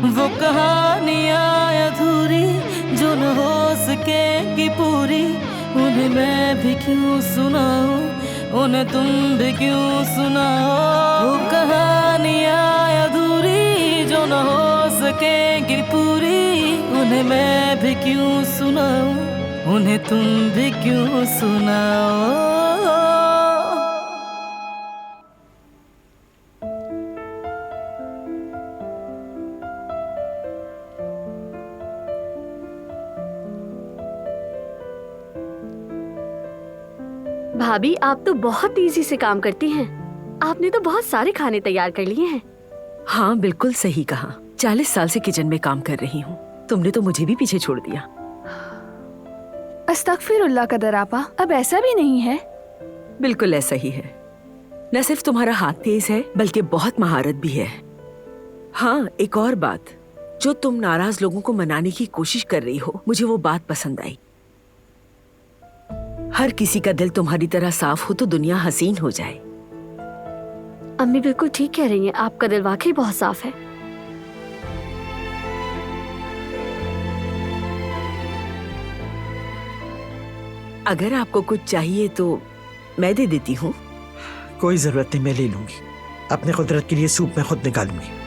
वो कहानियाँ अधूरी जो न हो सकेगी पूरी, उन्हें मैं भी क्यों सुनाऊं, उन्हें तुम भी क्यों सुनाओ। वो कहानियाँ अधूरी जो न हो सकेगी पूरी, उन्हें मैं भी क्यों सुनाऊं, उन्हें तुम भी क्यों सुनाओ। भाभी, आप तो बहुत तेजी से काम करती हैं। आपने तो बहुत सारे खाने तैयार कर लिए हैं। हाँ, बिल्कुल सही कहा। 40 साल से किचन में काम कर रही हूँ। तुमने तो मुझे भी पीछे छोड़ दिया। अस्तगफिरुल्लाह कदर आपा, अब ऐसा भी नहीं है। बिल्कुल ऐसा ही है। न सिर्फ तुम्हारा हाथ तेज है, बल्कि बहुत महारत भी है। हाँ, एक और बात, जो तुम नाराज लोगों को मनाने की कोशिश कर रही हो, मुझे वो बात पसंद आई। हर किसी का दिल तुम्हारी तरह साफ हो तो दुनिया हसीन हो जाए। अम्मी बिल्कुल ठीक कह रही हैं, आपका दिल वाकई बहुत साफ है। अगर आपको कुछ चाहिए तो मैं दे देती हूँ। कोई जरूरत नहीं, मैं ले लूंगी। अपने कुदरत के लिए सूप मैं खुद निकालूंगी।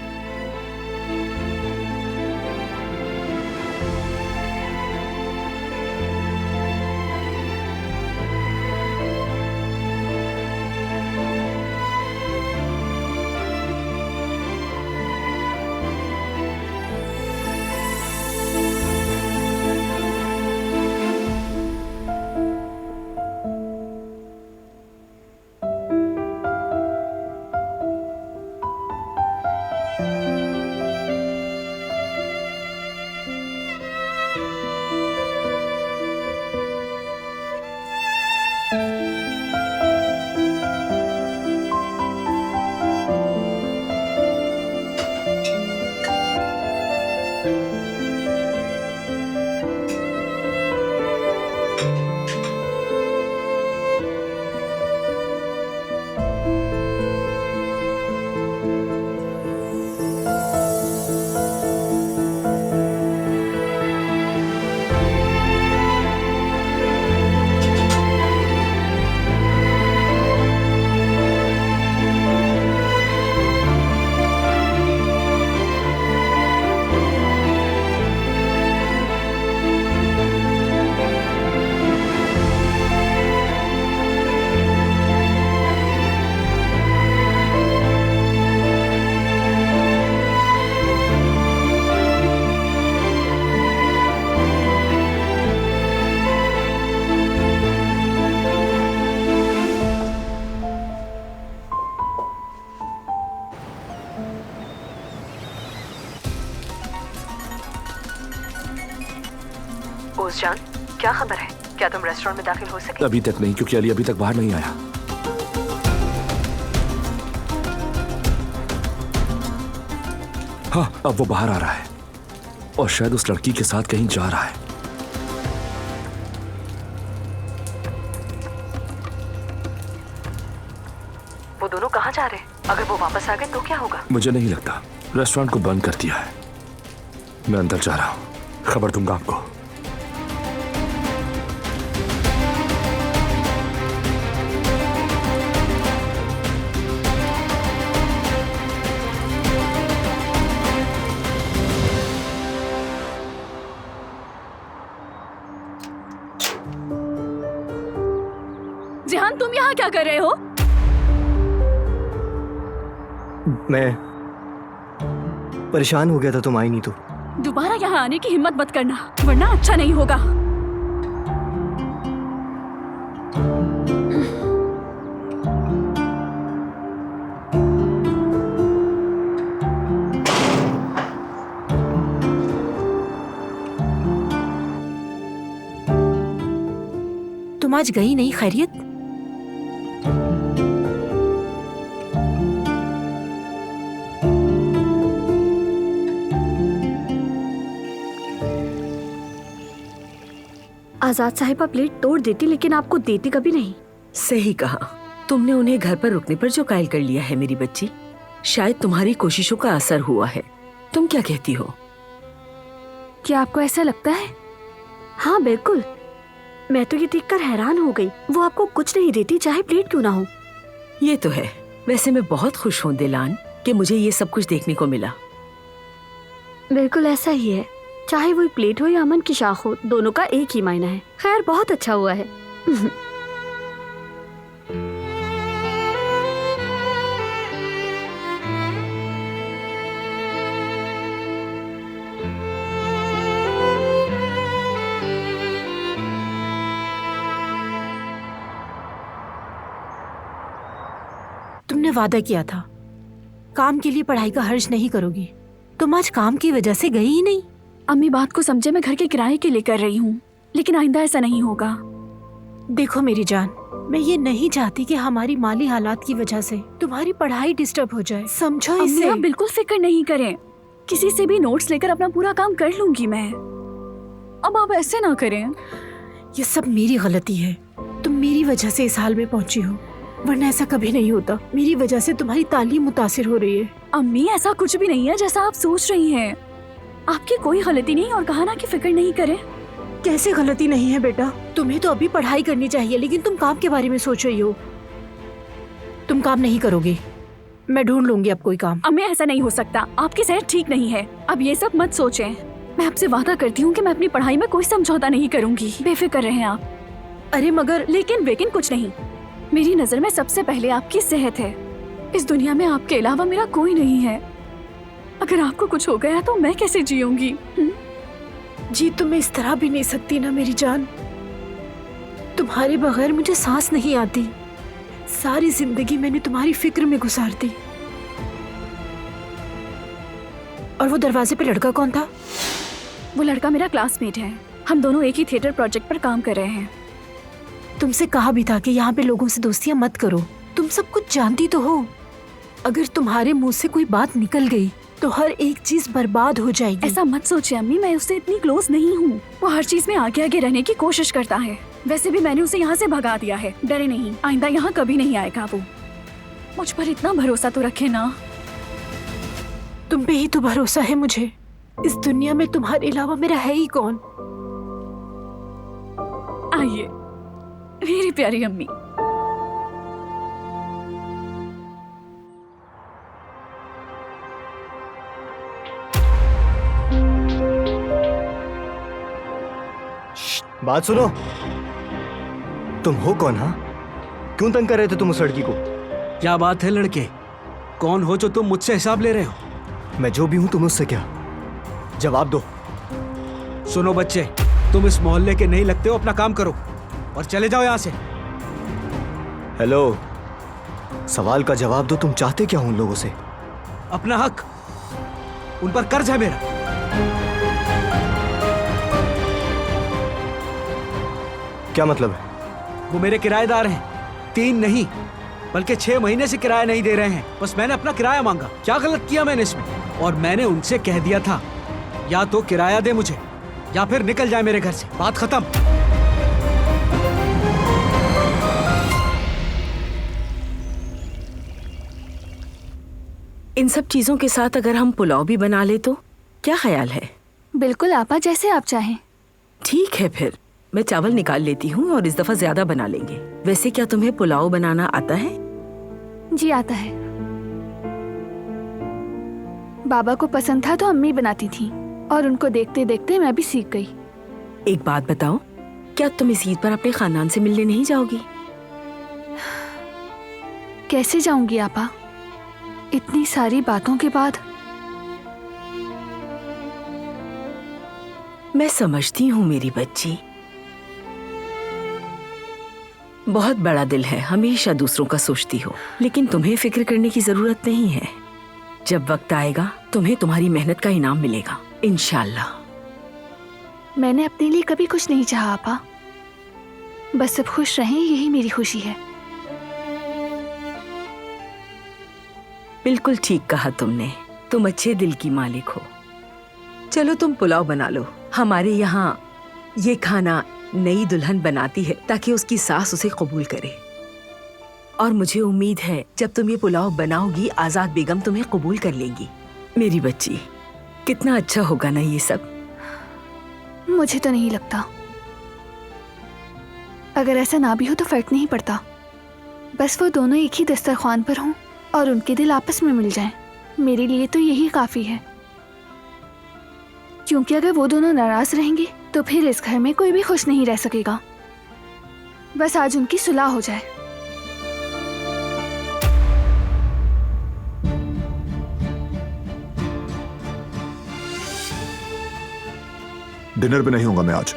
ओज़जान, क्या खबर है? क्या तुम रेस्टोरेंट में दाखिल हो सके? अभी तक नहीं, क्योंकि अली अभी तक बाहर नहीं आया। हाँ, अब वो बाहर आ रहा है और शायद उस लड़की के साथ कहीं जा रहा है। वो दोनों कहाँ जा रहे हैं? अगर वो वापस आ गए तो क्या होगा? मुझे नहीं लगता। रेस्टोरेंट को बंद कर दिया है। मैं अंदर जा रहा हूँ, खबर दूंगा आपको। जिहान, तुम यहाँ क्या कर रहे हो? मैं परेशान हो गया था, तुम आई नहीं तो। दोबारा यहाँ आने की हिम्मत मत करना, वरना अच्छा नहीं होगा। तुम आज गई नहीं? खैरियत? आजाद साहिबा प्लेट तोड़ देती, लेकिन आपको देती कभी नहीं। सही कहा। तुमने उन्हें घर पर रुकने पर जो कायल कर लिया है मेरी बच्ची। शायद तुम्हारी कोशिशों का असर हुआ है। तुम क्या कहती हो? क्या आपको ऐसा लगता है? हाँ बिल्कुल। मैं तो ये देखकर हैरान हो गई। वो आपको कुछ नहीं देती, चाहे प्लेट क्यों ना हो। ये तो है। वैसे मैं बहुत खुश हूँ दिलान कि मुझे ये सब कुछ देखने को मिला। बिल्कुल ऐसा ही है। चाहे वो प्लेट हो या अमन की शाख हो, दोनों का एक ही मायना है। खैर, बहुत अच्छा हुआ है। तुमने वादा किया था काम के लिए पढ़ाई का हर्ज नहीं करोगी। तुम आज काम की वजह से गई ही नहीं। अम्मी, बात को समझे, मैं घर के किराए के लिए कर रही हूँ, लेकिन आइंदा ऐसा नहीं होगा। देखो मेरी जान, मैं ये नहीं चाहती कि हमारी माली हालात की वजह से तुम्हारी पढ़ाई डिस्टर्ब हो जाए, समझो अम्मी, इसे। आप बिल्कुल फिक्र नहीं करें। किसी से भी नोट्स लेकर अपना पूरा काम कर लूंगी मैं। अब आप ऐसे ना करें। ये सब मेरी गलती है। तुम मेरी वजह से इस हाल में पहुंची हो, वरना ऐसा कभी नहीं होता। मेरी वजह से तुम्हारी तालीम मुतासिर हो रही है। अम्मी, ऐसा कुछ भी नहीं है जैसा आप सोच रही हैं। आपकी कोई गलती नहीं, और कहा ना कि फिक्र नहीं करें। कैसे गलती नहीं है बेटा? तुम्हें तो अभी पढ़ाई करनी चाहिए, लेकिन तुम काम के बारे में सोच रही हो। तुम काम नहीं करोगे, मैं ढूंढ लूंगी अब कोई काम। अम्मी, ऐसा नहीं हो सकता। आपकी सेहत ठीक नहीं है। अब ये सब मत सोचें। मैं आपसे वादा करती हूँ कि मैं अपनी पढ़ाई में कोई समझौता नहीं करूंगी। बेफिक्र रहें आप। अरे मगर लेकिन कुछ नहीं। मेरी नजर में सबसे पहले आपकी सेहत है। इस दुनिया में आपके अलावा मेरा कोई नहीं है। अगर आपको कुछ हो गया तो मैं कैसे जीऊंगी? जी, तुम इस तरह भी नहीं सकती ना मेरी जान। तुम्हारे बगैर मुझे सांस नहीं आती। सारी जिंदगी मैंने तुम्हारी फिक्र में गुजार दी। और वो दरवाजे पे लड़का कौन था? वो लड़का मेरा क्लासमेट है। हम दोनों एक ही थिएटर प्रोजेक्ट पर काम कर रहे हैं। तुमसे कहा भी था कि यहाँ पे लोगों से दोस्तियां मत करो। तुम सब कुछ जानती तो हो। अगर तुम्हारे मुंह से कोई बात निकल गई तो हर एक चीज बर्बाद हो जाएगी। ऐसा मत सोचिए अम्मी, मैं उससे इतनी क्लोज नहीं हूँ। वो हर चीज में आगे आगे रहने की कोशिश करता है। वैसे भी मैंने उसे यहाँ से भगा दिया है। डरे नहीं, आइंदा यहाँ कभी नहीं आएगा वो। मुझ पर इतना भरोसा तो रखे ना। तुम पे ही तो भरोसा है मुझे। इस दुनिया में तुम्हारे अलावा मेरा है ही कौन? आइए मेरी प्यारी अम्मी। बात सुनो। तुम हो कौन? हाँ, क्यों तंग कर रहे थे तुम उस लड़की को? क्या बात है लड़के? कौन हो जो तुम मुझसे हिसाब ले रहे हो? मैं जो भी हूं, तुम उससे क्या? जवाब दो। सुनो बच्चे, तुम इस मोहल्ले के नहीं लगते हो। अपना काम करो और चले जाओ यहाँ से। हेलो, सवाल का जवाब दो। तुम चाहते क्या हो उन लोगों से? अपना हक। उन पर कर्ज है मेरा। क्या मतलब है? वो मेरे किराएदार हैं। 3 नहीं बल्कि 6 महीने से किराया नहीं दे रहे हैं। बस मैंने अपना किराया मांगा। क्या गलत किया मैंने इसमें? और मैंने उनसे कह दिया था या तो किराया दे मुझे या फिर निकल जाए मेरे घर से। बात खत्म। इन सब चीजों के साथ अगर हम पुलाव भी बना ले तो क्या ख्याल है? बिल्कुल आपा, जैसे आप चाहें। ठीक है, फिर मैं चावल निकाल लेती हूँ और इस दफा ज्यादा बना लेंगे। वैसे क्या तुम्हें पुलाव बनाना आता है? जी आता है। बाबा को पसंद था तो अम्मी बनाती थी, और उनको देखते देखते मैं भी सीख गई। एक बात बताओ, क्या तुम इस ईद पर अपने खानदान से मिलने नहीं जाओगी? कैसे जाऊंगी आपा, इतनी सारी बातों के बाद? मैं समझती हूँ मेरी बच्ची, बहुत बड़ा दिल है, हमेशा दूसरों का सोचती हो, लेकिन तुम्हें फिक्र करने की जरूरत नहीं है। जब वक्त आएगा तुम्हें तुम्हारी मेहनत का इनाम मिलेगा, इंशाल्लाह। मैंने अपने लिए कभी कुछ नहीं चाहा आपा, बस सब खुश रहें यही मेरी खुशी है। बिल्कुल ठीक कहा तुमने, तुम अच्छे दिल की मालिक हो। चलो तुम पुलाव बना लो। हमारे यहाँ ये खाना नई दुल्हन बनाती है ताकि उसकी सास उसे कबूल करे, और मुझे उम्मीद है जब तुम ये पुलाव बनाओगी आजाद बेगम तुम्हें कबूल कर लेंगी। मेरी बच्ची, कितना अच्छा होगा ना ये सब। मुझे तो नहीं लगता। अगर ऐसा ना भी हो तो फर्क नहीं पड़ता, बस वो दोनों एक ही दस्तरख्वान पर हों और उनके दिल आपस में मिल जाएं। मेरे लिए तो यही काफी है, क्योंकि अगर वो दोनों नाराज रहेंगे तो फिर इस घर में कोई भी खुश नहीं रह सकेगा। बस आज उनकी सुलह हो जाए। डिनर पे नहीं होगा मैं आज।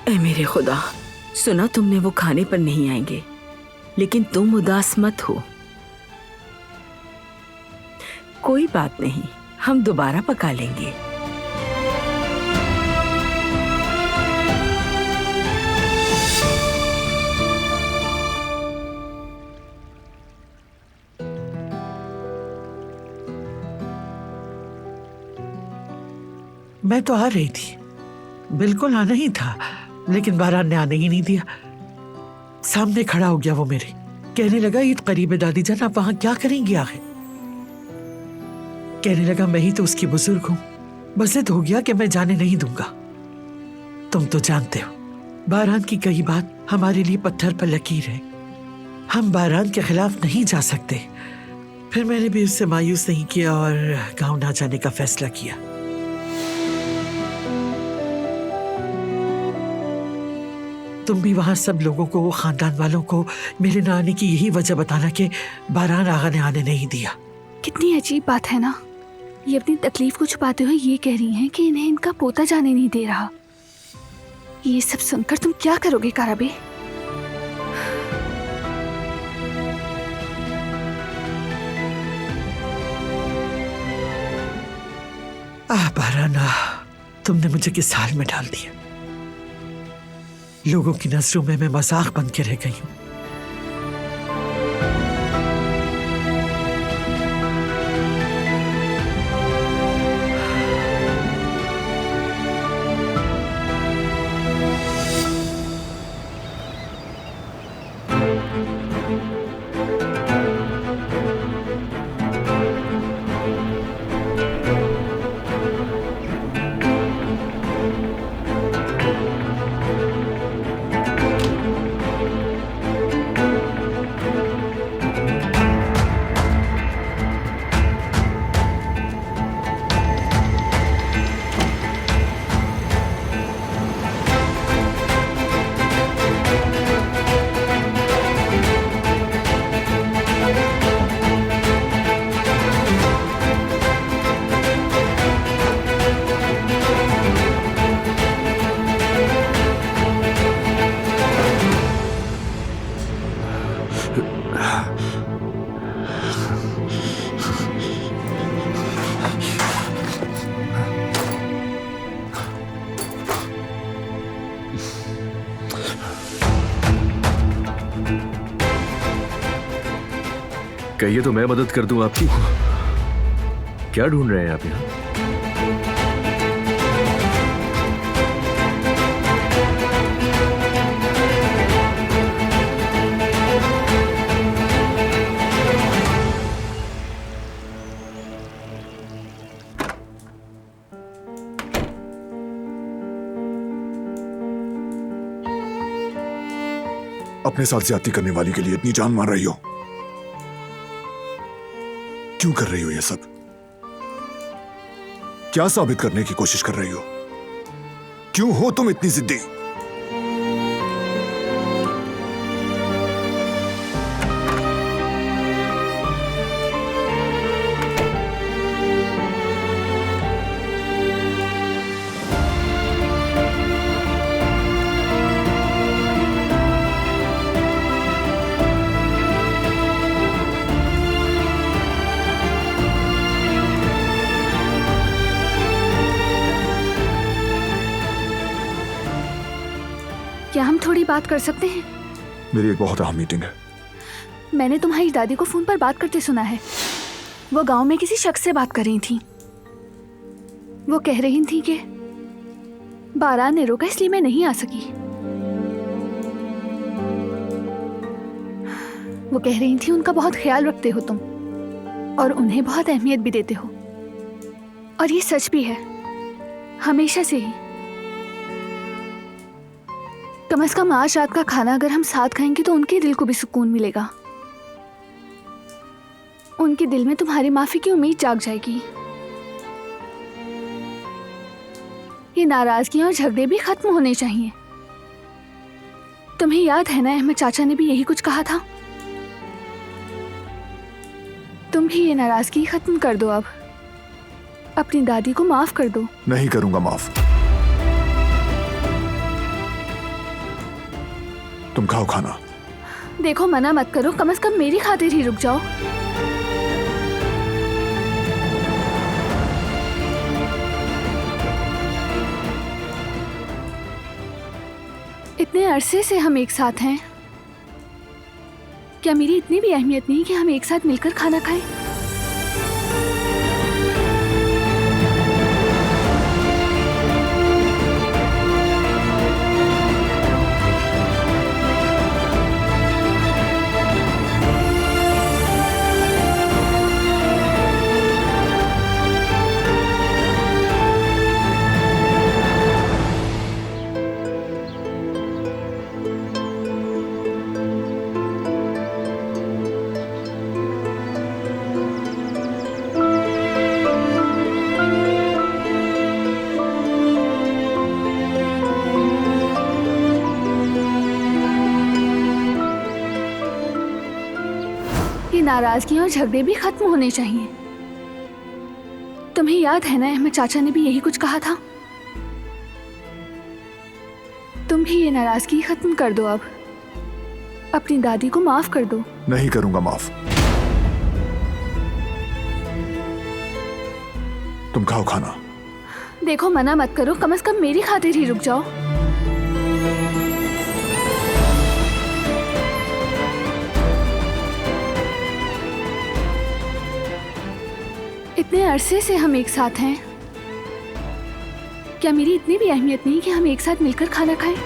ऐ मेरे खुदा, सुना तुमने वो खाने पर नहीं आएंगे, लेकिन तुम उदास मत हो। कोई बात नहीं, हम दोबारा पका लेंगे। मैं तो आ रही थी, बिल्कुल आना ही था, लेकिन बारान ने आने ही नहीं दिया। सामने खड़ा हो गया वो मेरे, कहने लगा ईद करीब है दादी जान, आप वहां क्या करेंगी आखिर। कहने लगा मैं ही तो उसकी बुजुर्ग हूं, बस जिद हो गया कि मैं जाने नहीं दूंगा। तुम तो जानते हो बारान की कई बात हमारे लिए पत्थर पर लकीर है, हम बारान के खिलाफ नहीं जा सकते। फिर मैंने भी उससे मायूस नहीं किया और गांव ना जाने का फैसला किया। तुम भी वहां सब लोगों को, खानदान वालों को मेरे न आने की यही वजह बताना कि बारान आगा ने आने नहीं दिया। कितनी अजीब बात है ना, ये अपनी तकलीफ को छुपाते हुए ये कह रही हैं कि इन्हें इनका पोता जाने नहीं दे रहा। ये सब सुनकर तुम क्या करोगे काराबे? बारान, तुमने मुझे किस हाल में डाल दिया। लोगों की नजरों में मैं मजाक बन के रह गई हूं। कहिए तो मैं मदद कर दूं आपकी। क्या ढूंढ रहे हैं आप यहाँ? अपने साथ ज्यादती करने वाली के लिए इतनी जान मार रही हो, क्यों कर रही हो ये सब? क्या साबित करने की कोशिश कर रही हो? क्यों हो तुम इतनी जिद्दी? क्या हम थोड़ी बात कर सकते हैं? मेरी एक बहुत अहम मीटिंग है। मैंने तुम्हारी दादी को फोन पर बात करते सुना है। वो गांव में किसी शख्स से बात कर रही थी। वो कह रही थी कि बारान ने रोका इसलिए मैं नहीं आ सकी। वो कह रही थी उनका बहुत ख्याल रखते हो तुम और उन्हें बहुत अहमियत भी देते हो, और ये सच भी है, हमेशा से ही। कम से कम आज रात का खाना अगर हम साथ खाएंगे तो उनके दिल को भी सुकून मिलेगा। उनके दिल में तुम्हारी माफी की उम्मीद जाग जाएगी। ये नाराजगी और झगड़े भी खत्म होने चाहिए। तुम्हें याद है ना, अहमद चाचा ने भी यही कुछ कहा था। तुम भी ये नाराजगी खत्म कर दो। अब अपनी दादी को माफ कर दो। नहीं करूंगा माफ। तुम खाओ खाना। देखो मना मत करो, कम से कम मेरी खातिर ही रुक जाओ। इतने अरसे से हम एक साथ हैं, क्या मेरी इतनी भी अहमियत नहीं कि हम एक साथ मिलकर खाना खाएं? नाराजगी और झगड़े भी खत्म होने चाहिए। तुम्हें याद है ना, अहमद चाचा ने भी यही कुछ कहा था। तुम भी ये नाराजगी खत्म कर दो। अब अपनी दादी को माफ कर दो। नहीं करूंगा माफ। तुम खाओ खाना। देखो मना मत करो, कम से कम मेरी खातिर ही रुक जाओ। इतने अरसे से हम एक साथ हैं, क्या मेरी इतनी भी अहमियत नहीं कि हम एक साथ मिलकर खाना खाएं?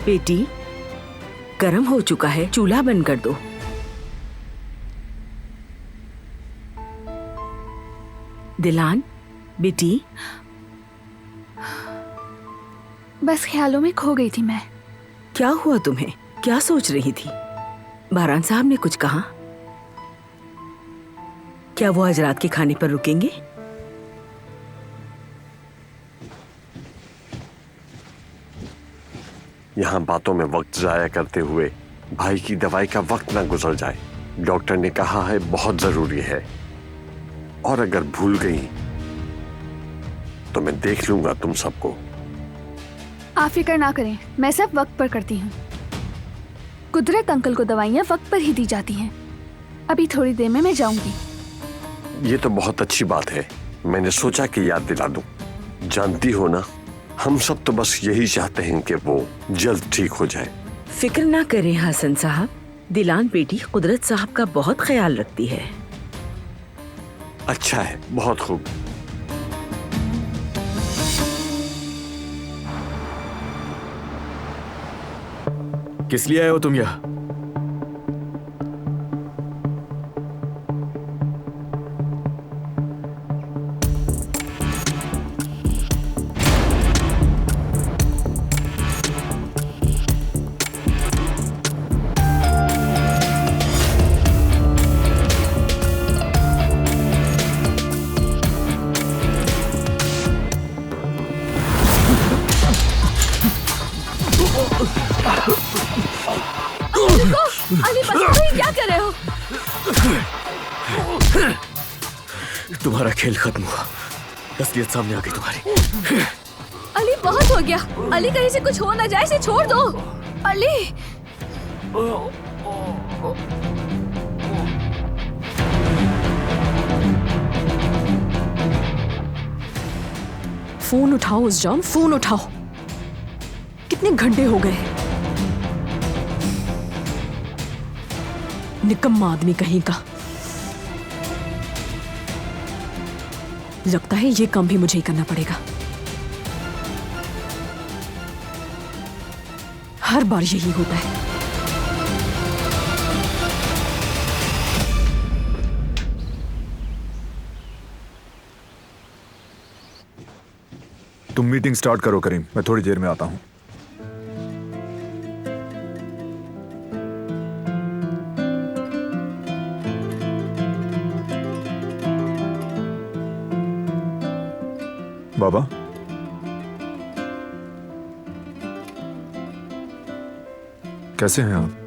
बेटी, गरम हो चुका है, चूल्हा बंद कर दो। दिलान, बेटी। बस ख्यालों में खो गई थी मैं। क्या हुआ तुम्हें? क्या सोच रही थी? बारान साहब ने कुछ कहा? क्या वो आज रात के खाने पर रुकेंगे? यहाँ बातों में वक्त जाया करते हुए भाई की दवाई का वक्त ना गुजर जाए। डॉक्टर ने कहा है बहुत जरूरी है, और अगर भूल गई तो मैं देख लूंगा तुम सबको। आप फिक्र ना करें, मैं सब वक्त पर करती हूँ। कुदरत अंकल को दवाइयाँ वक्त पर ही दी जाती हैं। अभी थोड़ी देर में मैं जाऊंगी। ये तो बहुत अच्छी बात है, मैंने सोचा कि याद दिला दूं। जानती हो ना, हम सब तो बस यही चाहते हैं कि वो जल्द ठीक हो जाए। फिक्र ना करें हसन साहब, दिलान बेटी कुदरत साहब का बहुत ख्याल रखती है। अच्छा है, बहुत खूब। किस लिए आए हो तुम यहाँ? तुम्हारा खेल खत्म हुआ, असलियत सामने आ गई तुम्हारी। अली बहुत हो गया, अली कहीं से कुछ हो ना जाए, इसे छोड़ दो। अली फोन उठाओ उस्जान, फोन उठाओ। कितने घंटे हो गए? निकम्मा आदमी कहीं का। लगता है ये काम भी मुझे ही करना पड़ेगा। हर बार यही होता है। तुम मीटिंग स्टार्ट करो करीम, मैं थोड़ी देर में आता हूं। बाबा, कैसे हैं आप?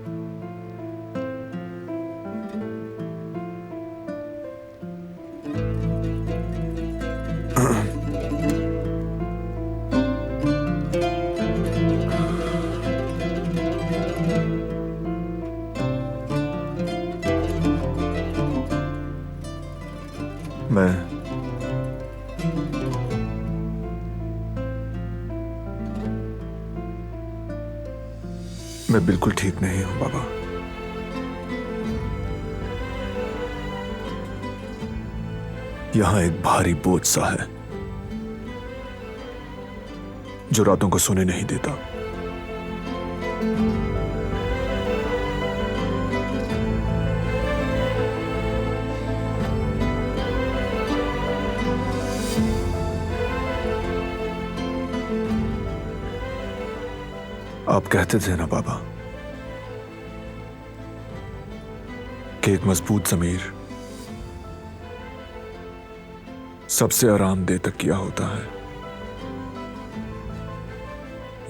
मैं बिल्कुल ठीक नहीं हूं बाबा। यहां एक भारी बोझ सा है जो रातों को सोने नहीं देता। आप कहते थे ना बाबा कि एक मजबूत ज़मीर सबसे आरामदेह तकिया होता है,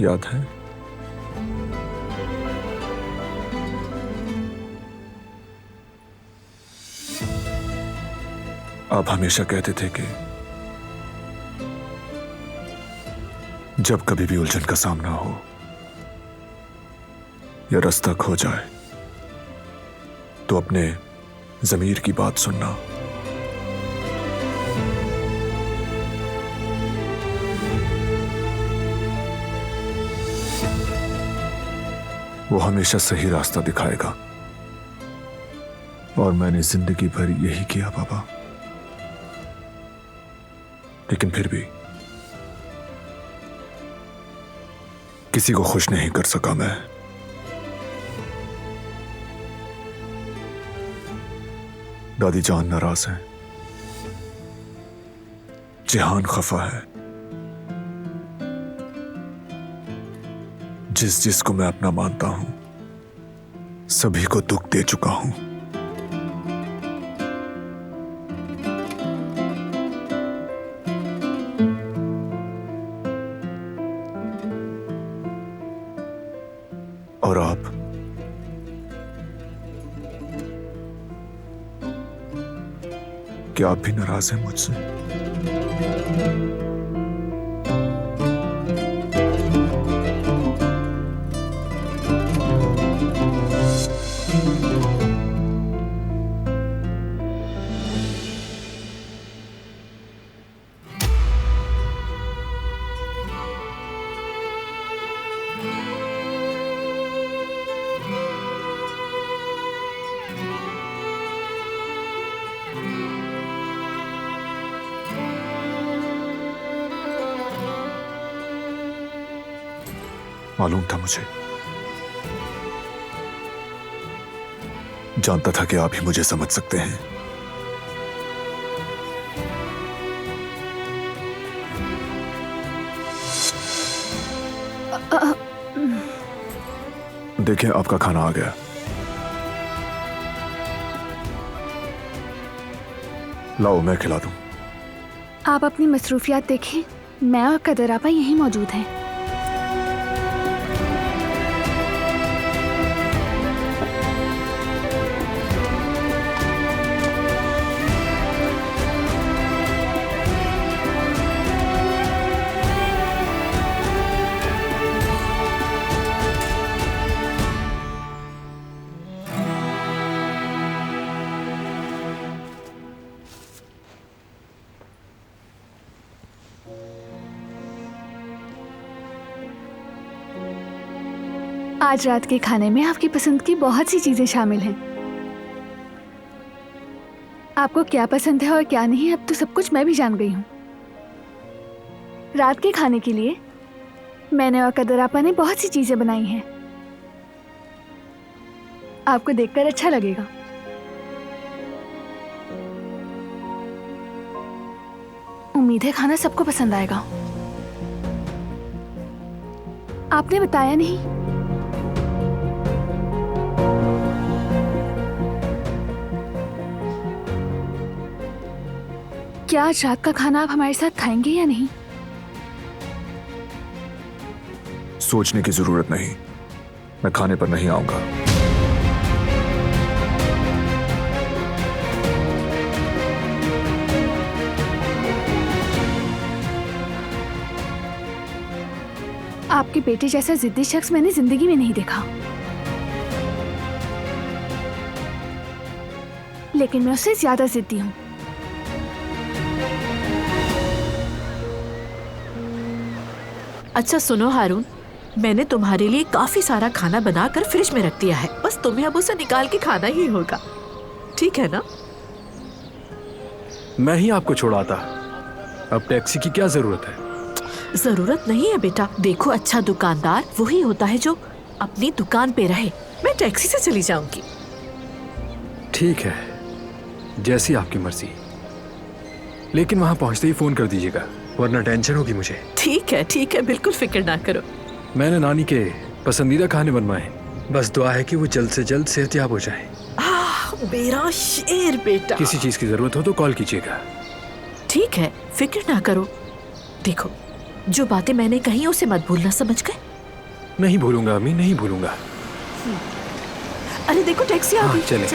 याद है? आप हमेशा कहते थे कि जब कभी भी उलझन का सामना हो या रास्ता खो जाए तो अपने ज़मीर की बात सुनना। वो हमेशा सही रास्ता दिखाएगा और मैंने जिंदगी भर यही किया बाबा। लेकिन फिर भी किसी को खुश नहीं कर सका मैं। दादी जान नाराज है, जिहान खफा है। जिसको मैं अपना मानता हूं सभी को दुख दे चुका हूं। और आप क्या आप भी नाराज हैं मुझसे? मालूम था मुझे, जानता था कि आप ही मुझे समझ सकते हैं। देखिए आपका खाना आ गया। लाओ मैं खिला दूं। आप अपनी मसरूफियात देखें, मैं और कदर आपा यहीं मौजूद हैं। आज रात के खाने में आपकी पसंद की बहुत सी चीजें शामिल हैं। आपको क्या पसंद है और क्या नहीं, अब तो सब कुछ मैं भी जान गई हूँ। रात के खाने के लिए मैंने और कदर आपा ने बहुत सी चीजें बनाई हैं। आपको देखकर अच्छा लगेगा। उम्मीद है खाना सबको पसंद आएगा। आपने बताया नहीं। क्या आज रात का खाना आप हमारे साथ खाएंगे या नहीं? सोचने की जरूरत नहीं, मैं खाने पर नहीं आऊंगा। आपके बेटे जैसा जिद्दी शख्स मैंने जिंदगी में नहीं देखा, लेकिन मैं उससे ज्यादा जिद्दी हूँ। अच्छा सुनो हारून, मैंने तुम्हारे लिए काफी सारा खाना बनाकर फ्रिज में रख दिया है, बस तुम्हें अब उसे निकाल के खाना ही होगा, ठीक है ना? मैं ही आपको छोड़ाता, अब टैक्सी की क्या जरूरत है? जरूरत नहीं है बेटा, देखो अच्छा दुकानदार वही होता है जो अपनी दुकान पे रहे। मैं टैक्सी से चली जाऊंगी। ठीक है, जैसी आपकी मर्जी, लेकिन वहां पहुंचते ही फोन कर दीजिएगा, वरना टेंशन होगी मुझे। ठीक है, बिल्कुल फिक्र ना करो। मैंने नानी के पसंदीदा खाने बनवाए, बस दुआ है कि वो जल्द से जल्द सेहतयाब हो जाए। मेरा शेर बेटा। किसी चीज की जरूरत हो तो कॉल कीजिएगा। ठीक है, फिक्र ना करो। देखो जो बातें मैंने कही उसे मत भूलना, समझ गए? नहीं भूलूंगा अम्मी, नहीं भूलूंगा। अरे देखो टैक्सी आ गई। चले।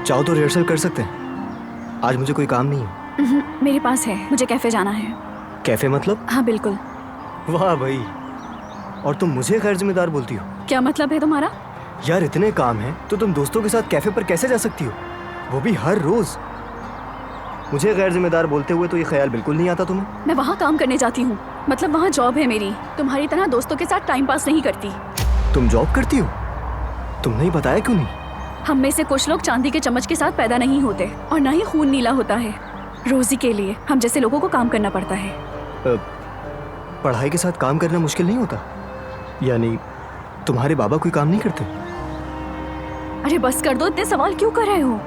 चाहो तो रिहर्सल कर सकते हैं, आज मुझे कोई काम नहीं है। मेरे पास है, मुझे कैफे जाना है। कैफे मतलब? हाँ बिल्कुल। वाह भाई, और तुम मुझे गैर जिम्मेदार बोलती हो? क्या मतलब है तुम्हारा? यार इतने काम हैं तो तुम दोस्तों के साथ कैफे पर कैसे जा सकती हो, वो भी हर रोज? मुझे गैर जिम्मेदार बोलते हुए तो ये ख्याल बिल्कुल नहीं आता तुम्हें? मैं वहाँ काम करने जाती हूँ, मतलब वहाँ जॉब है मेरी। तुम्हारी तरह दोस्तों के साथ टाइम पास नहीं करती। तुम जॉब करती हो? तुमने ही बताया क्यों नहीं? हम में से कुछ लोग चांदी के चम्मच के साथ पैदा नहीं होते और ना ही खून नीला होता है। रोजी के लिए हम जैसे लोगों को काम करना पड़ता है। पढ़ाई के साथ काम करना मुश्किल नहीं होता? यानी तुम्हारे बाबा कोई काम नहीं करते? अरे बस कर दो, इतने सवाल क्यों कर रहे हो?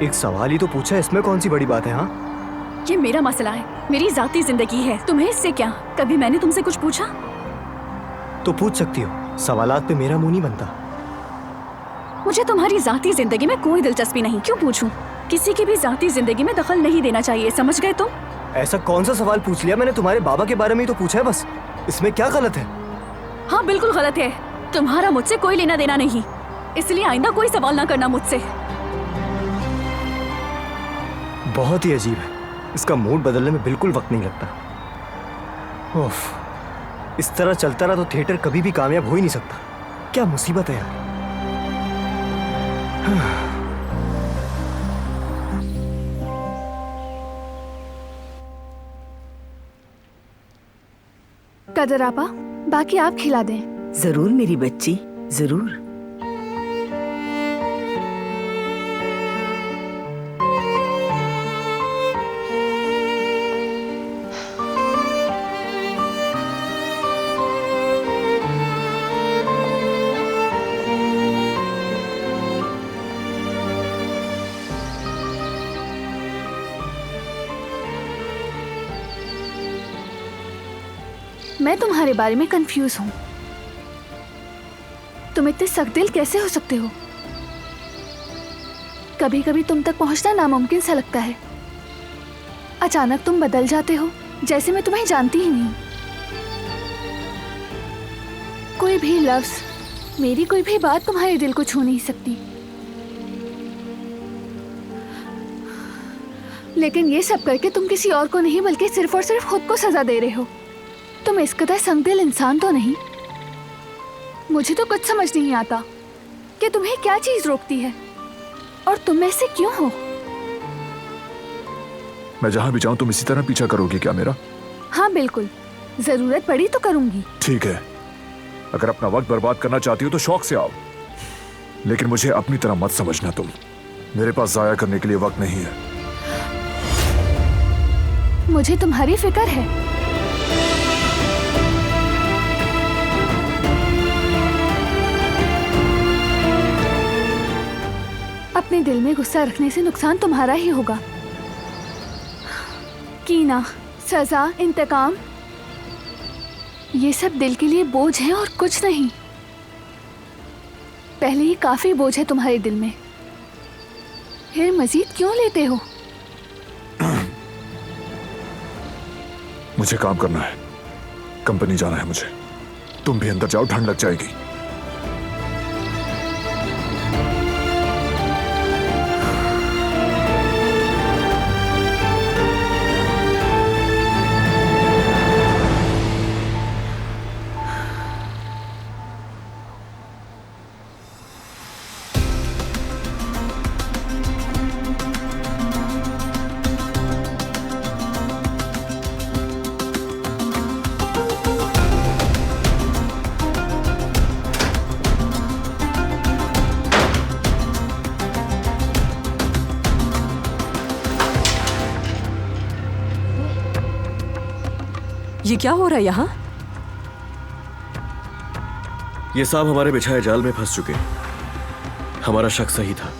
एक सवाल ही तो पूछा, इसमें कौन सी बड़ी बात है? हाँ, ये मेरा मसला है, मेरी जाती जिंदगी है, तुम्हें इससे क्या? कभी मैंने तुमसे कुछ पूछा? तो पूछ सकती हो, सवालात पे मेरा मुंह नहीं बनता। मुझे तुम्हारी जाती जिंदगी में कोई दिलचस्पी नहीं, क्यों पूछूं? किसी की भी जाती जिंदगी में दखल नहीं देना चाहिए, समझ गए तुम? ऐसा कौन सा सवाल पूछ लिया मैंने? तुम्हारे बाबा के बारे में ही तो पूछा है बस, इसमें क्या गलत है? हाँ बिल्कुल गलत है, तुम्हारा मुझसे कोई लेना देना नहीं, इसलिए आइंदा कोई सवाल ना करना मुझसे। बहुत ही अजीब है, इसका मूड बदलने में बिल्कुल वक्त नहीं लगता। ओफ, इस तरह चलता रहा तो थिएटर कभी भी कामयाब हो ही नहीं सकता। क्या मुसीबत है यार। कदर आपा, बाकी आप खिला दें। जरूर मेरी बच्ची, जरूर। मैं तुम्हारे बारे में कंफ्यूज हूँ। तुम इतने सख्तदिल कैसे हो सकते हो? कभी कभी तुम तक पहुंचना नामुमकिन सा लगता है। अचानक तुम बदल जाते हो, जैसे मैं तुम्हें जानती ही नहीं। कोई भी लफ्ज, मेरी कोई भी बात तुम्हारे दिल को छू नहीं सकती। लेकिन ये सब करके तुम किसी और को नहीं बल्कि सिर्फ और सिर्फ खुद को सजा दे रहे हो। तुम इस कदर संगदिल इंसान तो नहीं। मुझे तो कुछ समझ नहीं आता कि तुम्हें क्या चीज रोकती है और तुम ऐसे क्यों हो। मैं जहां भी जाऊं तुम इसी तरह पीछा करोगी क्या मेरा? हाँ बिल्कुल, जरूरत पड़ी तो करूंगी। ठीक है, अगर अपना वक्त बर्बाद करना चाहती हो तो शौक से आओ, लेकिन मुझे अपनी तरह मत समझना तुम। मेरे पास जाया करने के लिए वक्त नहीं है। मुझे तुम्हारी फिक्र है। अपने दिल में गुस्सा रखने से नुकसान तुम्हारा ही होगा। कीना, सजा, इंतकाम, ये सब दिल के लिए बोझ है और कुछ नहीं। पहले ही काफी बोझ है तुम्हारे दिल में, फिर मजीद क्यों लेते हो? मुझे काम करना है, कंपनी जाना है मुझे। तुम भी अंदर जाओ, ठंड लग जाएगी। ये क्या हो रहा है यहाँ? ये सांप हमारे बिछाए जाल में फंस चुके। हमारा शक सही था,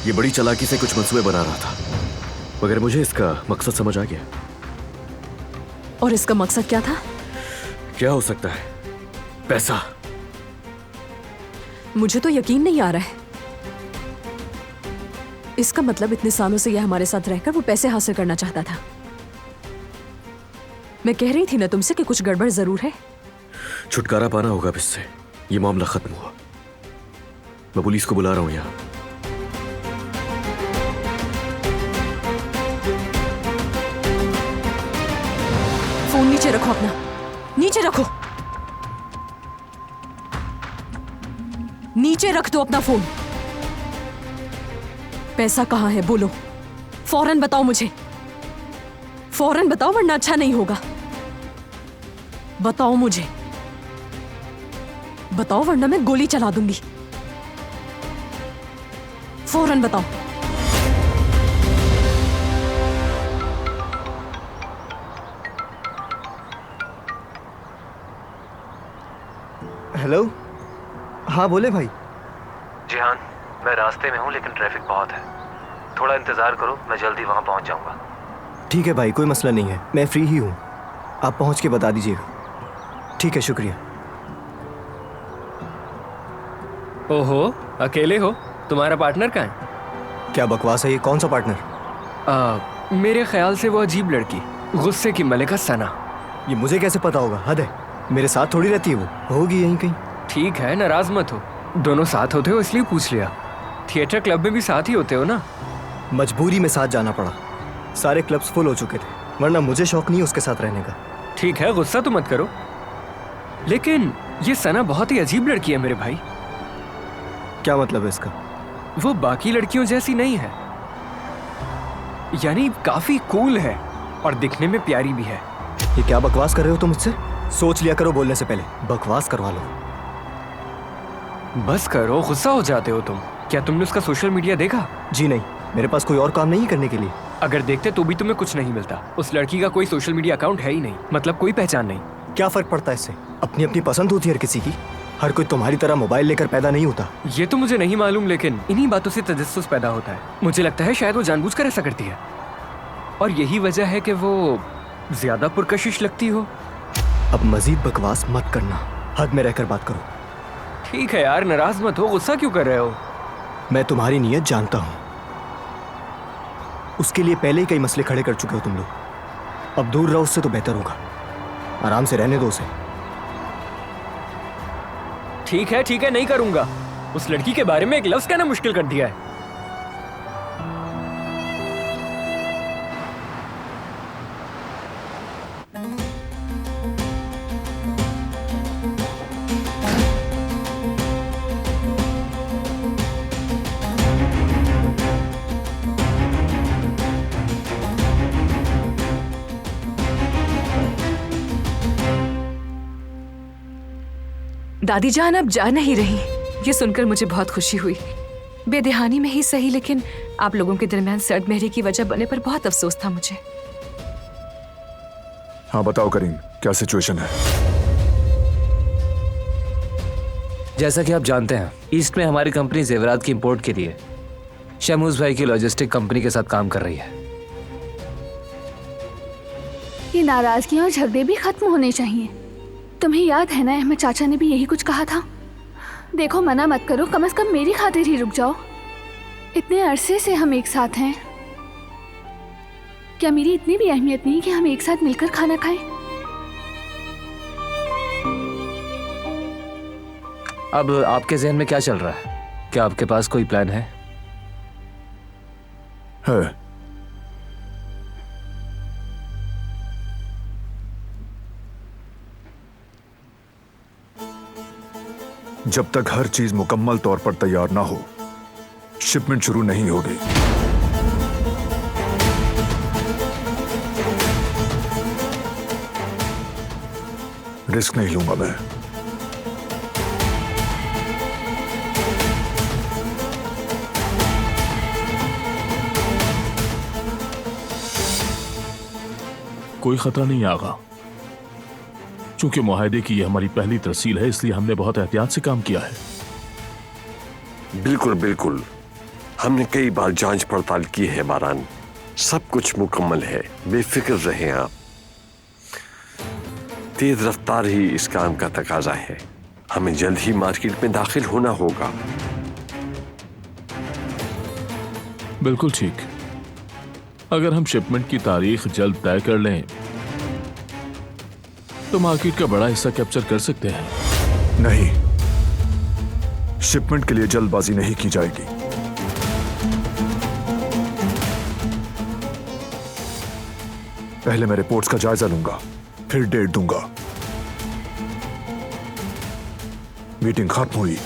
ये बड़ी चालाकी से कुछ मंसूबे बना रहा था, मगर मुझे इसका मकसद समझ आ गया। और इसका मकसद क्या था? क्या हो सकता है? पैसा। मुझे तो यकीन नहीं आ रहा है। इसका मतलब इतने सालों से यह हमारे साथ रहकर वो पैसे हासिल करना चाहता था। मैं कह रही थी ना तुमसे कि कुछ गड़बड़ जरूर है। छुटकारा पाना होगा अब इससे। ये मामला खत्म हुआ। मैं पुलिस को बुला रहा हूं यहाँ। फोन नीचे रखो अपना, नीचे रखो, नीचे रख दो अपना फोन। पैसा कहाँ है बोलो, फौरन बताओ मुझे, फौरन बताओ वरना अच्छा नहीं होगा। बताओ मुझे, बताओ वरना मैं गोली चला दूंगी। फौरन बताओ। हेलो, हाँ बोले भाई। जिहान, मैं रास्ते में हूँ लेकिन ट्रैफिक बहुत है, थोड़ा इंतजार करो, मैं जल्दी वहां पहुंच जाऊंगा। ठीक है भाई, कोई मसला नहीं है, मैं फ्री ही हूँ, आप पहुँच के बता दीजिएगा। ठीक है, शुक्रिया। ओहो, अकेले हो? तुम्हारा पार्टनर कहाँ है? क्या बकवास है ये? कौन सा पार्टनर? मेरे ख्याल से वो अजीब लड़की, गुस्से की मलिका सना। ये मुझे कैसे पता होगा? हद है, मेरे साथ थोड़ी रहती है वो, होगी यहीं कहीं। ठीक है, नाराज मत हो, दोनों साथ होते हो इसलिए पूछ लिया। थिएटर क्लब में भी साथ ही होते हो ना? मजबूरी में साथ जाना पड़ा, सारे क्लब्स फुल हो चुके थे, वरना मुझे शौक नहीं उसके साथ रहने का। ठीक है, गुस्सा तो मत करो, लेकिन ये सना बहुत ही अजीब लड़की है मेरे भाई। क्या मतलब है इसका? वो बाकी लड़कियों जैसी नहीं है, यानी काफी कूल है और दिखने में प्यारी भी है। ये क्या बकवास कर रहे हो तुम मुझसे? सोच लिया करो बोलने से पहले, बकवास करवा लो। बस करो, गुस्सा हो जाते हो तुम। क्या तुमने उसका सोशल मीडिया देखा? जी नहीं, मेरे पास कोई और काम नहीं करने के लिए। अगर देखते तो भी तुम्हें कुछ नहीं मिलता। उस लड़की का कोई सोशल मीडिया अकाउंट है ही नहीं, मतलब कोई पहचान नहीं। क्या फर्क पड़ता है इससे? अपनी अपनी पसंद होती है हर किसी की, हर कोई तुम्हारी तरह मोबाइल लेकर पैदा नहीं होता। ये तो मुझे नहीं मालूम, लेकिन इन्हीं बातों से तजस्सुस पैदा होता है। मुझे लगता है शायद वो जानबूझकर ऐसा करती है, और यही वजह है कि वो ज्यादा पुरकशिश लगती हो। अब मजीद बकवास मत करना, हद में रहकर बात करो। ठीक है यार, नाराज मत हो, गुस्सा क्यों कर रहे हो? मैं तुम्हारी नीयत जानता हूँ, उसके लिए पहले ही कई मसले खड़े कर चुके हो तुम लोग। अब दूर रहो उससे तो बेहतर होगा, आराम से रहने दो उसे। ठीक है, नहीं करूंगा। उस लड़की के बारे में एक लफ्ज कहना मुश्किल कर दिया है। दादी जान अब जा नहीं रही, ये सुनकर मुझे बहुत खुशी हुई। बेदहानी में ही सही, लेकिन आप लोगों के दरमियान सर्द मेहरी की वजह बनने पर बहुत अफसोस था मुझे। हाँ बताओ करीम, क्या सिचुएशन है? जैसा कि आप जानते हैं, ईस्ट में हमारी कंपनी जेवरात की इंपोर्ट के लिए शमूज भाई की लॉजिस्टिक कंपनी के साथ काम कर रही है। ये नाराजगी और झगड़े भी खत्म होने चाहिए। तुम्हें याद है ना, अहमद चाचा ने भी यही कुछ कहा था। देखो, मना मत करो, कम से कम मेरी खातिर ही रुक जाओ। इतने अरसे से हम एक साथ हैं, क्या मेरी इतनी भी अहमियत नहीं कि हम एक साथ मिलकर खाना खाएं? अब आपके जहन में क्या चल रहा है? क्या आपके पास कोई प्लान है? जब तक हर चीज मुकम्मल तौर पर तैयार ना हो, शिपमेंट शुरू नहीं होगी। रिस्क नहीं लूंगा मैं। कोई खतरा नहीं आगा। चूंकि मुआहदे की यह हमारी पहली तरसील है, इसलिए हमने बहुत एहतियात से काम किया है। बिल्कुल बिल्कुल, हमने कई बार जांच पड़ताल की है बारान, सब कुछ मुकम्मल है, बेफिक्र रहें आप। तेज रफ्तार ही इस काम का तकाजा है। हमें जल्द ही मार्केट में दाखिल होना होगा। बिल्कुल ठीक। अगर हम शिपमेंट की तारीख जल्द तय कर लें तो मार्केट का बड़ा हिस्सा कैप्चर कर सकते हैं। नहीं, शिपमेंट के लिए जल्दबाजी नहीं की जाएगी। पहले मैं रिपोर्ट्स का जायजा लूंगा, फिर डेट दूंगा। मीटिंग खत्म हुई।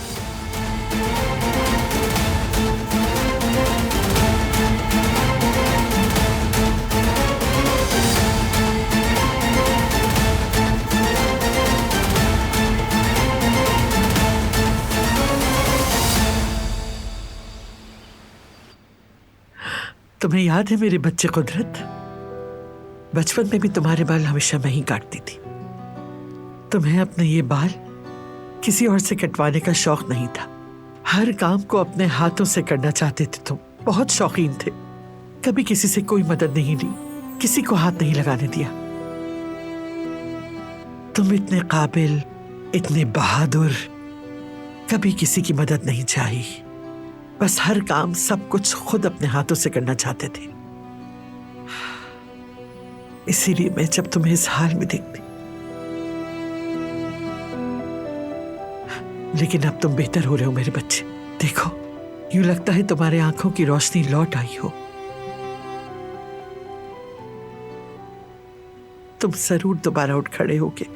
तुम्हें याद है मेरे बच्चे कुदरत, बचपन में भी तुम्हारे बाल हमेशा मैं ही काटती थी। तुम्हें अपने ये बाल किसी और से कटवाने का शौक नहीं था। हर काम को अपने हाथों से करना चाहते थे तुम, बहुत शौकीन थे। कभी किसी से कोई मदद नहीं ली, किसी को हाथ नहीं लगाने दिया। तुम इतने काबिल, इतने बहादुर, कभी किसी की मदद नहीं चाहिए। बस हर काम, सब कुछ खुद अपने हाथों से करना चाहते थे। इसीलिए मैं जब तुम्हें इस हाल में देखती, लेकिन अब तुम बेहतर हो रहे हो मेरे बच्चे। देखो, यूं लगता है तुम्हारे आंखों की रोशनी लौट आई हो। तुम जरूर दोबारा उठ खड़े होगे।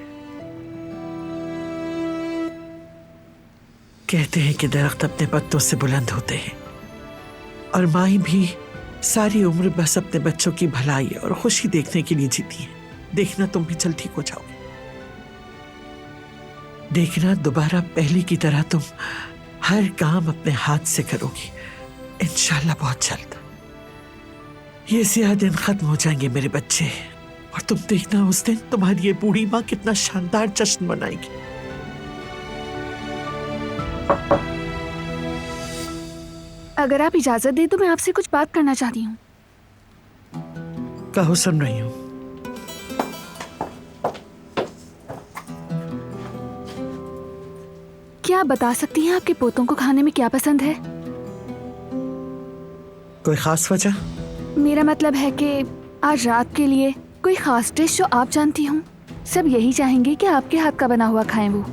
कहते हैं कि दरख्त अपने पत्तों से बुलंद होते हैं, और माँ भी सारी उम्र बस अपने बच्चों की भलाई और खुशी देखने के लिए जीती है। देखना तुम भी जल्द ठीक हो जाओगे। देखना दोबारा पहले की तरह तुम हर काम अपने हाथ से करोगी, इंशाल्लाह बहुत जल्द। ये स्याह दिन खत्म हो जाएंगे मेरे बच्चे, और तुम देखना उस दिन तुम्हारी ये बूढ़ी माँ कितना शानदार जश्न मनाएगी। अगर आप इजाजत दें तो मैं आपसे कुछ बात करना चाहती हूँ। कहो, सुन रही हूँ। क्या आप बता सकती हैं आपके पोतों को खाने में क्या पसंद है? कोई खास वजह? मेरा मतलब है कि आज रात के लिए कोई खास डिश जो आप जानती हूँ। सब यही चाहेंगे कि आपके हाथ का बना हुआ खाएं वो।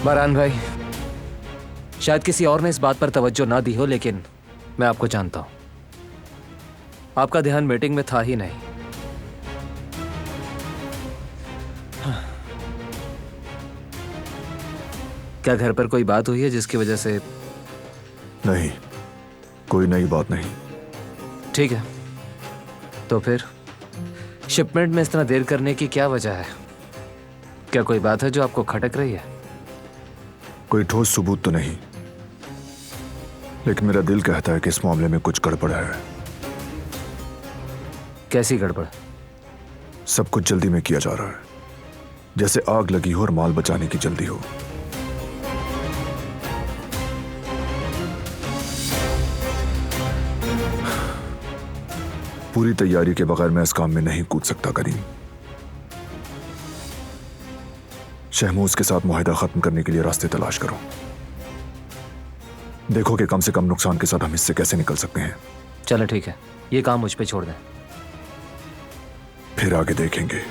बारान भाई, शायद किसी और ने इस बात पर तवज्जो ना दी हो, लेकिन मैं आपको जानता हूं। आपका ध्यान मीटिंग में था ही नहीं। क्या घर पर कोई बात हुई है जिसकी वजह से? नहीं, कोई नई बात नहीं। ठीक है, तो फिर शिपमेंट में इतना देर करने की क्या वजह है? क्या कोई बात है जो आपको खटक रही है? कोई ठोस सबूत तो नहीं, लेकिन मेरा दिल कहता है कि इस मामले में कुछ गड़बड़ है। कैसी गड़बड़? सब कुछ जल्दी में किया जा रहा है, जैसे आग लगी हो और माल बचाने की जल्दी हो। पूरी तैयारी के बगैर मैं इस काम में नहीं कूद सकता करीम। शहमूज के साथ मुआहिदा खत्म करने के लिए रास्ते तलाश करो। देखो कि कम से कम नुकसान के साथ हम इससे कैसे निकल सकते हैं। चलो ठीक है, ये काम मुझ पे छोड़ दें। फिर आगे देखेंगे।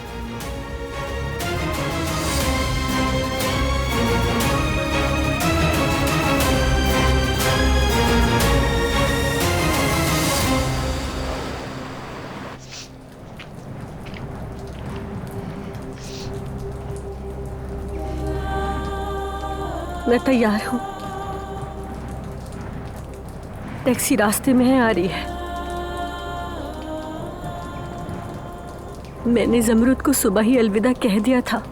मैं तैयार हूँ। टैक्सी रास्ते में है, आ रही है। मैंने जमरुद को सुबह ही अलविदा कह दिया था।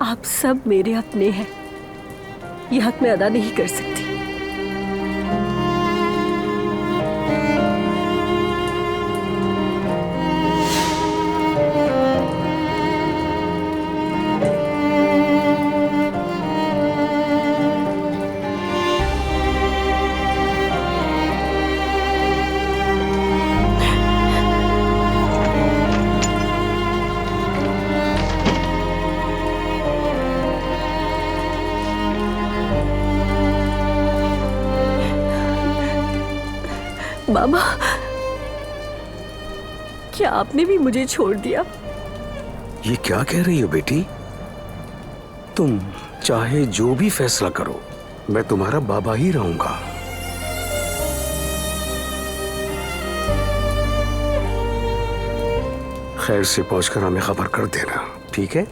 आप सब मेरे अपने हैं, ये हक मैं अदा नहीं कर सकती। मामा, क्या आपने भी मुझे छोड़ दिया? ये क्या कह रही हो बेटी? तुम चाहे जो भी फैसला करो, मैं तुम्हारा बाबा ही रहूंगा। खैर से पहुंचकर हमें खबर कर देना, ठीक है?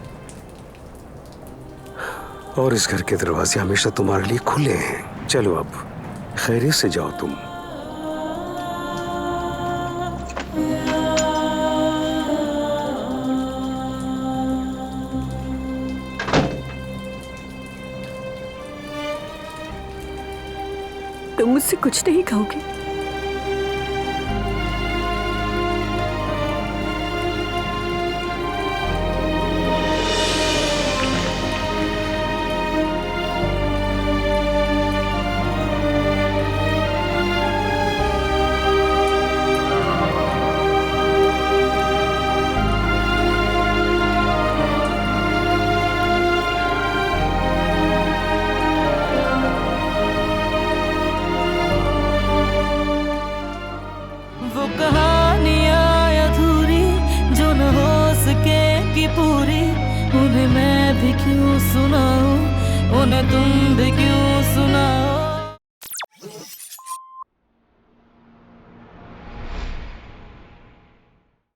और इस घर के दरवाजे हमेशा तुम्हारे लिए खुले हैं। चलो अब खैरियत से जाओ तुम। तुम मुझसे कुछ नहीं कहोगे? उन्हें मैं भी क्यों सुनाऊं, उन्हें तुम भी क्यों सुनाओ।